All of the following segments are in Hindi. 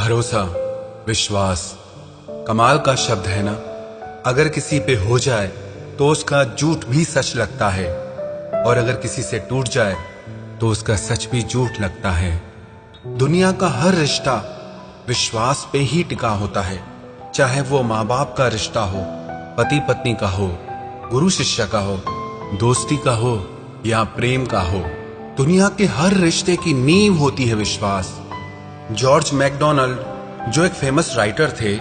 भरोसा, विश्वास कमाल का शब्द है ना। अगर किसी पे हो जाए तो उसका झूठ भी सच लगता है, और अगर किसी से टूट जाए तो उसका सच भी झूठ लगता है। दुनिया का हर रिश्ता विश्वास पे ही टिका होता है, चाहे वो माँ बाप का रिश्ता हो, पति पत्नी का हो, गुरु शिष्य का हो, दोस्ती का हो या प्रेम का हो। दुनिया के हर रिश्ते की नींव होती है विश्वास। जॉर्ज मैकडोनाल्ड जो एक फेमस राइटर थे,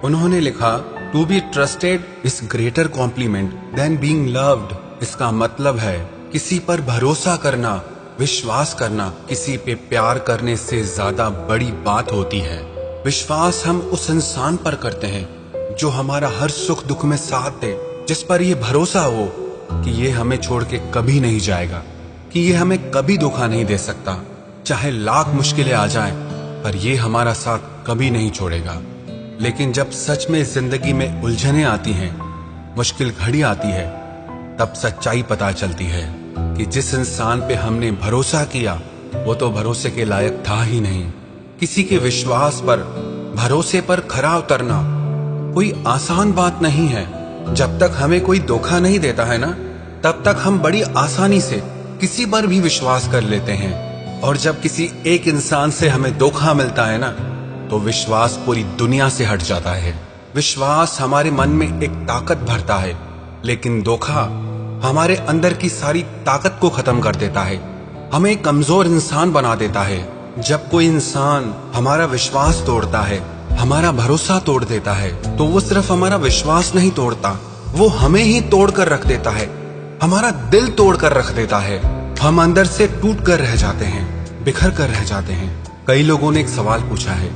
उन्होंने लिखा, to be trusted is greater compliment than being loved. इसका मतलब है किसी पर भरोसा करना, विश्वास करना किसी पे प्यार करने से ज्यादा बड़ी बात होती है। विश्वास हम उस इंसान पर करते हैं जो हमारा हर सुख दुख में साथ दे, जिस पर यह भरोसा हो कि ये हमें छोड़ के कभी नहीं जाएगा, कि ये हमें कभी धोखा नहीं दे सकता। चाहे लाख मुश्किलें आ जाएं, पर ये हमारा साथ कभी नहीं छोड़ेगा। लेकिन जब सच में जिंदगी में उलझनें आती हैं, मुश्किल घड़ी आती है, तब सच्चाई पता चलती है कि जिस इंसान पे हमने भरोसा किया वो तो भरोसे के लायक था ही नहीं। किसी के विश्वास पर, भरोसे पर खरा उतरना कोई आसान बात नहीं है। जब तक हमें कोई धोखा नहीं देता है ना, तब तक हम बड़ी आसानी से किसी पर भी विश्वास कर लेते हैं। और जब किसी एक इंसान से हमें धोखा मिलता है ना, तो विश्वास पूरी दुनिया से हट जाता है। विश्वास हमारे मन में एक ताकत भरता है, लेकिन धोखा हमारे अंदर की सारी ताकत को खत्म कर देता है, हमें एक कमजोर इंसान बना देता है। जब कोई इंसान हमारा विश्वास तोड़ता है, हमारा भरोसा तोड़ देता है, तो वो सिर्फ हमारा विश्वास नहीं तोड़ता, वो हमें ही तोड़ कर रख देता है, हमारा दिल तोड़ कर रख देता है। हम अंदर से टूट कर रह जाते हैं, बिखर कर रह जाते हैं। कई लोगों ने एक सवाल पूछा है,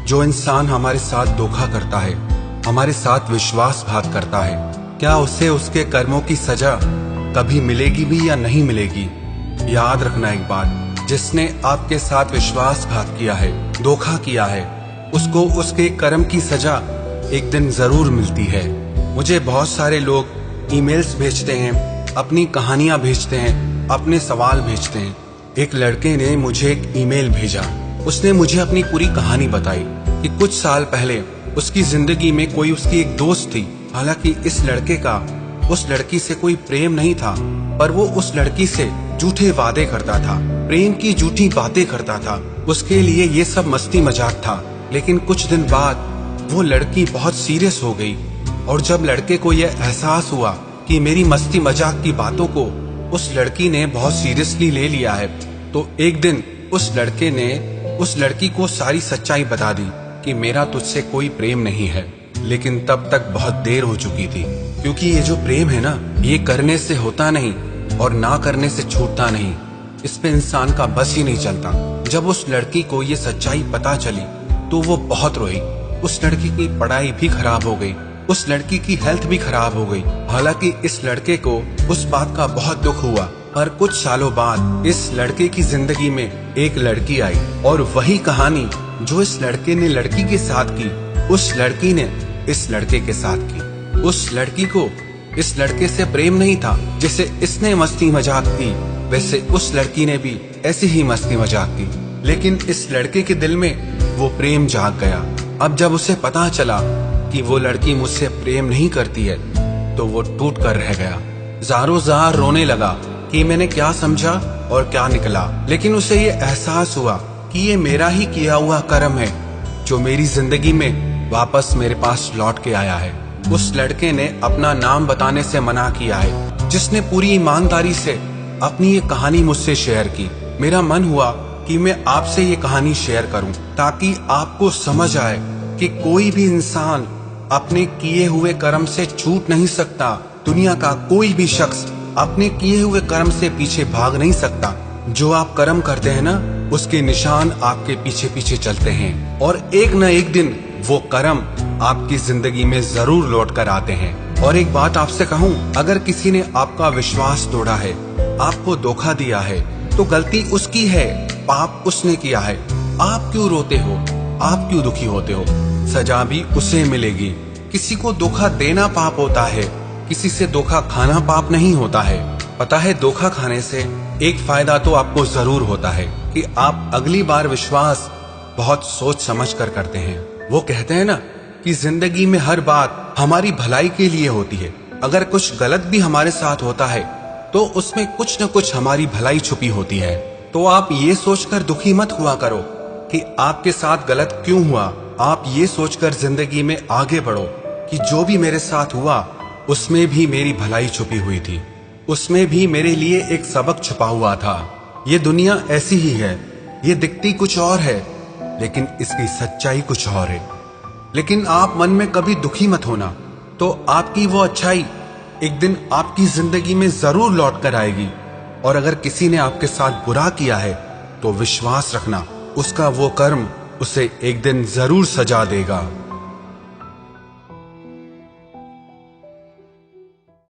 जो इंसान हमारे साथ धोखा करता है, हमारे साथ विश्वासघात करता है, क्या उसे उसके कर्मों की सजा कभी मिलेगी भी या नहीं मिलेगी? याद रखना एक बात, जिसने आपके साथ विश्वासघात किया है, धोखा किया है, उसको उसके कर्म की सजा एक दिन जरूर मिलती है। मुझे बहुत सारे लोग ईमेल्स भेजते हैं, अपनी कहानियां भेजते हैं, अपने सवाल भेजते हैं। एक लड़के ने मुझे एक ईमेल भेजा, उसने मुझे अपनी पूरी कहानी बताई कि कुछ साल पहले उसकी जिंदगी में कोई उसकी एक दोस्त थी। हालांकि इस लड़के का उस लड़की से कोई प्रेम नहीं था, पर वो उस लड़की से झूठे वादे करता था, प्रेम की झूठी बातें करता था। उसके लिए ये सब मस्ती मजाक था। लेकिन कुछ दिन बाद वो लड़की बहुत सीरियस हो गई, और जब लड़के को यह एहसास हुआ कि मेरी मस्ती मजाक की बातों को उस लड़की ने बहुत सीरियसली ले लिया है, तो एक दिन उस लड़के ने उस लड़की को सारी सच्चाई बता दी कि मेरा तुझसे कोई प्रेम नहीं है। लेकिन तब तक बहुत देर हो चुकी थी, क्योंकि ये जो प्रेम है ना, ये करने से होता नहीं और ना करने से छूटता नहीं। इस पे इंसान का बस ही नहीं चलता। जब उस लड़की को ये सच्चाई पता चली तो वो बहुत रोई। उस लड़की की पढ़ाई भी खराब हो गई, उस लड़की की हेल्थ भी खराब हो गई। हालांकि इस लड़के को उस बात का बहुत दुख हुआ, पर कुछ सालों बाद इस लड़के की जिंदगी में एक लड़की आई, और वही कहानी जो इस लड़के ने लड़की के साथ की, उस लड़की ने इस लड़के के साथ की। उस लड़की को इस लड़के से प्रेम नहीं था। जैसे इसने मस्ती मजाक की, वैसे उस लड़की ने भी ऐसी ही मस्ती मजाक की। लेकिन इस लड़के के दिल में वो प्रेम जाग गया। अब जब उसे पता चला कि वो लड़की मुझसे प्रेम नहीं करती है, तो वो टूट कर रह गया। ज़ारो ज़ार रोने लगा कि मैंने क्या समझा और क्या निकला। लेकिन उसे ये एहसास हुआ कि ये मेरा ही किया हुआ कर्म है जो मेरी जिंदगी में वापस मेरे पास लौट के आया है। उस लड़के ने अपना नाम बताने से मना किया है, जिसने पूरी ईमानदारी से अपनी ये कहानी मुझसे शेयर की। मेरा मन हुआ कि मैं आपसे ये कहानी शेयर करूं, ताकि आपको समझ आए कि कोई भी इंसान अपने किए हुए कर्म से छूट नहीं सकता। दुनिया का कोई भी शख्स अपने किए हुए कर्म से पीछे भाग नहीं सकता। जो आप कर्म करते हैं ना, उसके निशान आपके पीछे पीछे चलते हैं, और एक न एक दिन वो कर्म आपकी जिंदगी में जरूर लौट कर आते हैं। और एक बात आपसे कहूँ, अगर किसी ने आपका विश्वास तोड़ा है, आपको धोखा दिया है, तो गलती उसकी है, पाप उसने किया है। आप क्यों रोते हो, आप क्यों दुखी होते हो? सजा भी उसे मिलेगी। किसी को धोखा देना पाप होता है, किसी से धोखा खाना पाप नहीं होता है। पता है, धोखा खाने से एक फायदा तो आपको जरूर होता है कि आप अगली बार विश्वास बहुत सोच समझ कर करते हैं। वो कहते हैं ना कि जिंदगी में हर बात हमारी भलाई के लिए होती है। अगर कुछ गलत भी हमारे साथ होता है तो उसमें कुछ न कुछ हमारी भलाई छुपी होती है। तो आप ये सोचकर दुखी मत हुआ करो कि आपके साथ गलत क्यों हुआ। आप ये सोचकर जिंदगी में आगे बढ़ो कि जो भी मेरे साथ हुआ उसमें भी मेरी भलाई छुपी हुई थी, उसमें भी मेरे लिए एक सबक छुपा हुआ था। ये दुनिया ऐसी ही है, ये दिखती कुछ और है लेकिन इसकी सच्चाई कुछ और है। लेकिन आप मन में कभी दुखी मत होना, तो आपकी वो अच्छाई एक दिन आपकी जिंदगी में जरूर लौट कर आएगी। और अगर किसी ने आपके साथ बुरा किया है तो विश्वास रखना उसका वो कर्म उसे एक दिन जरूर सजा देगा।